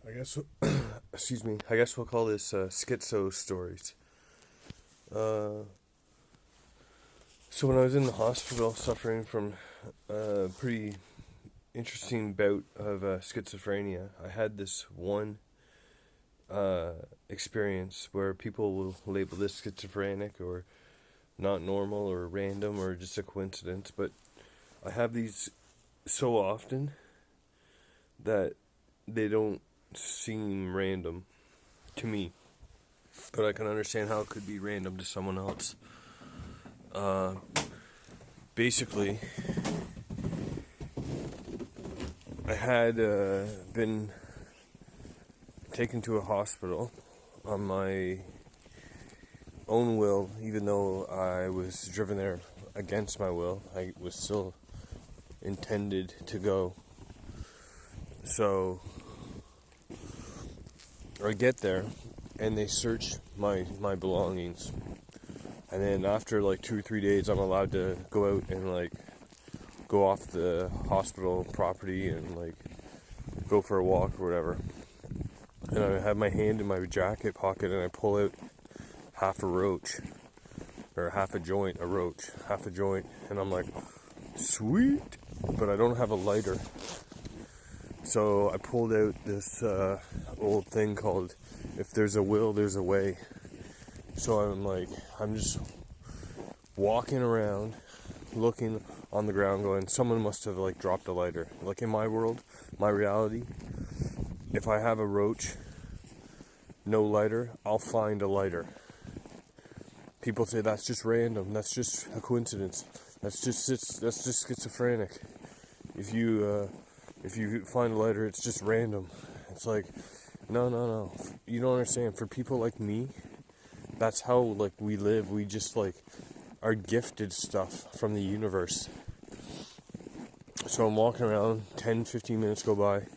I guess, excuse me. I guess we'll call this Schizo stories. Uh, so when I was in the hospital suffering from a pretty interesting bout of schizophrenia, I had this one experience where people will label this schizophrenic or not normal or random or just a coincidence. But I have these so often that they don't seem random to me, but I can understand how it could be random to someone else. Uh, Basically, I had been taken to a hospital on my own will, even though I was driven there against my will. I was still intended to go. So I get there and they search my belongings. And then after like 2 or 3 days, I'm allowed to go out and go off the hospital property and go for a walk or whatever. And I have my hand in my jacket pocket and I pull out half a roach, or half a joint, and I'm like, sweet, but I don't have a lighter. So I pulled out this old thing called "If There's a Will, There's a Way." So I'm just walking around, looking on the ground, going, someone must have dropped a lighter. Like in my world, my reality, if I have a roach, no lighter, I'll find a lighter. People say that's just random. That's just a coincidence. That's just schizophrenic. If you find a lighter, it's just random. It's like, no. You don't understand. For people like me, that's how we live. We just are gifted stuff from the universe. So I'm walking around, 10-15 minutes go by,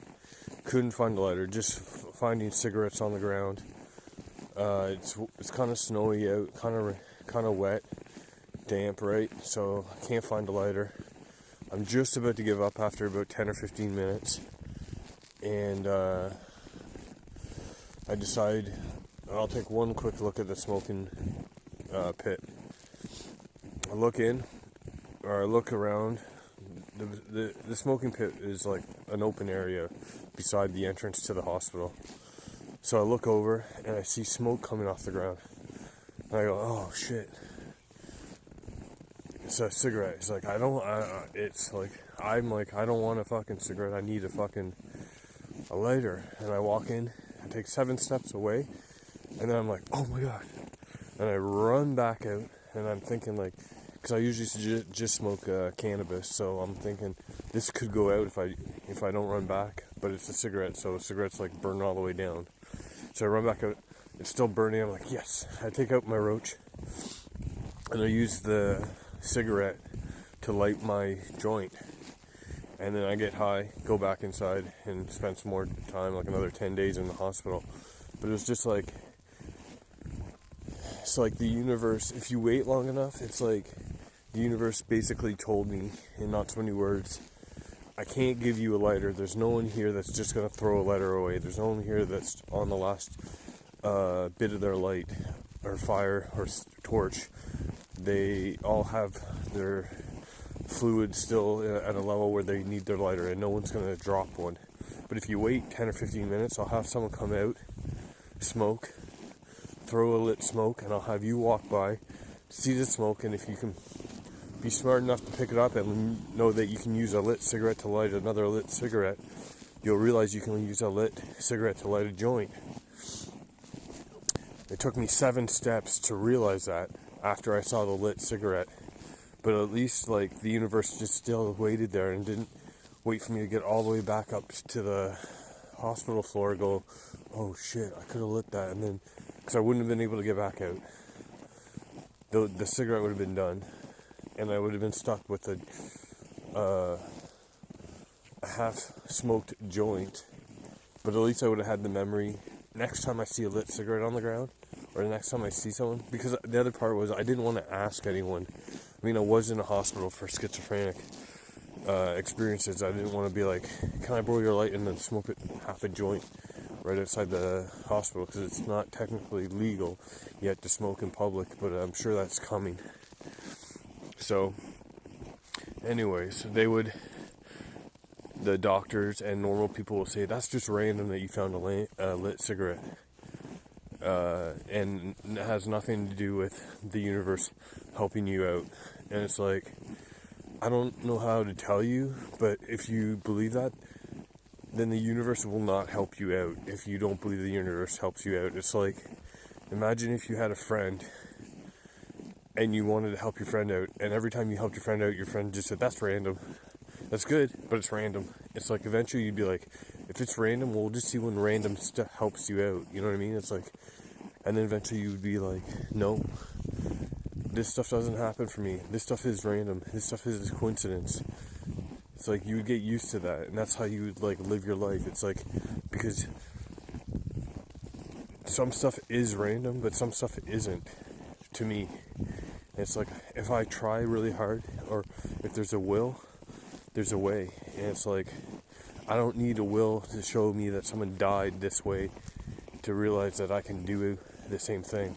couldn't find a lighter, just finding cigarettes on the ground. It's kind of snowy out, kind of wet, damp, right? So I can't find a lighter. I'm just about to give up after about 10 or 15 minutes, and I decide I'll take one quick look at the smoking pit. I look in, or I look around. The smoking pit is like an open area beside the entrance to the hospital. So I look over and I see smoke coming off the ground. And I go, oh shit. It's a cigarette. It's like, I don't want a fucking cigarette. I need a lighter. And I walk in, I take 7 steps away, and then I'm like, oh my god. And I run back out, and I'm thinking because I usually just smoke cannabis, so I'm thinking this could go out if I don't run back. But it's a cigarette, so the cigarette's burning all the way down. So I run back out, it's still burning. I'm like, yes. I take out my roach, and I use the cigarette to light my joint. And then I get high, go back inside, and spend some more time, another 10 days in the hospital. But it was just it's like the universe, if you wait long enough, it's like the universe basically told me, in not so many words, I can't give you a lighter. There's no one here that's just going to throw a lighter away. There's no one here that's on the last bit of their light or fire or torch. They all have their fluid still at a level where they need their lighter, and no one's going to drop one. But if you wait 10 or 15 minutes, I'll have someone come out, smoke, throw a lit smoke, and I'll have you walk by, see the smoke, and if you can be smart enough to pick it up and know that you can use a lit cigarette to light another lit cigarette, you'll realize you can use a lit cigarette to light a joint. It took me 7 steps to realize that after I saw the lit cigarette. But at least the universe just still waited there and didn't wait for me to get all the way back up to the hospital floor and go, oh shit, I could have lit that. And then, because I wouldn't have been able to get back out. The cigarette would have been done, and I would have been stuck with a half-smoked joint. But at least I would have had the memory. Next time I see a lit cigarette on the ground, or the next time I see someone, because the other part was I didn't want to ask anyone. I mean, I was in a hospital for schizophrenic experiences. I didn't want to be like, can I borrow your light and then smoke it half a joint? right outside the hospital, because it's not technically legal yet to smoke in public, but I'm sure that's coming. So anyways, the doctors and normal people will say, that's just random that you found a lit cigarette. And it has nothing to do with the universe helping you out. And it's like, I don't know how to tell you, but if you believe that, then the universe will not help you out if you don't believe the universe helps you out. It's like, imagine if you had a friend and you wanted to help your friend out, and every time you helped your friend out, your friend just said, that's random. That's good, but it's random. It's like, eventually you'd be like, if it's random, we'll just see when random stuff helps you out. You know what I mean? It's like, and then eventually you would be like, no, this stuff doesn't happen for me. This stuff is random. This stuff is a coincidence. It's like, you would get used to that, and that's how you would, like, live your life. It's like, because some stuff is random, but some stuff isn't, to me. It's like, if I try really hard, or if there's a will, there's a way. And it's like, I don't need a will to show me that someone died this way to realize that I can do the same thing.